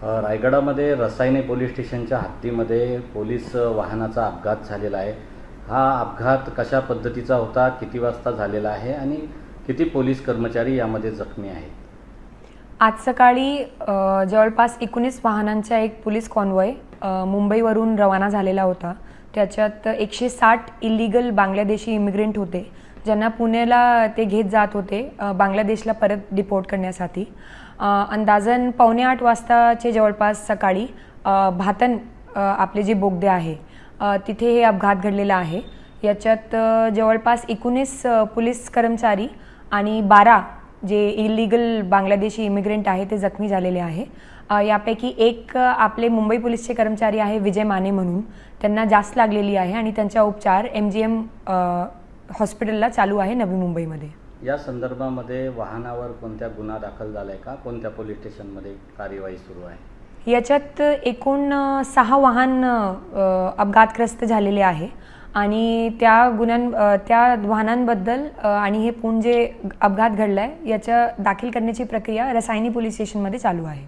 रायगडामध्ये रसायने पोलीस स्टेशनच्या हद्दीमध्ये पोलीस वाहनाचा अपघात झालेला आहे। हा अपघात कशा पद्धतीचा होता, किती वाजता झालेला आहे आणि किती पोलीस कर्मचारी यामध्ये जखमी आहेत? आज सकाळी जवळपास 19 वाहनांचा एक पोलीस कॉन्वॉय मुंबईवरून रवाना झालेला होता। त्याच्यात 160 इल्लीगल बांगलादेशी इमिग्रेंट होते, ज्यांना पुण्याला ते घेत जात होते बांगलादेशला परत डिपोर्ट करण्यासाठी। अंदाजन 7:45 वाजताचे जवळपास सकाळी भातन आपले जे बोगदे आहे तिथे हे अपघात घडलेला आहे। याच्यात जवळपास 19 पोलीस कर्मचारी आणि 12 जे इल्लीगल बांगलादेशी इमिग्रेंट आहे ते जखमी झालेले आहे। यापैकी एक आपले मुंबई पोलीसचे कर्मचारी आहे विजय माने म्हणून, त्यांना जास्त लागलेली आहे आणि त्यांचा उपचार MGM हॉस्पिटलला चालू आहे नवी मुंबईमध्ये। या संदर्भामध्ये वाहनावर कोणत्या गुन्हा दाखल झालाय का, कोणत्या पोलीस स्टेशनमध्ये कार्यवाही सुरू आहे? याच्यात एकूण 6 वाहन अपघातग्रस्त झालेले आहे आणि त्या वाहनांबद्दल आणि हे पूर्ण जे अपघात घडलाय याच्या दाखल करण्याची प्रक्रिया रसायनी पोलीस स्टेशनमध्ये चालू आहे।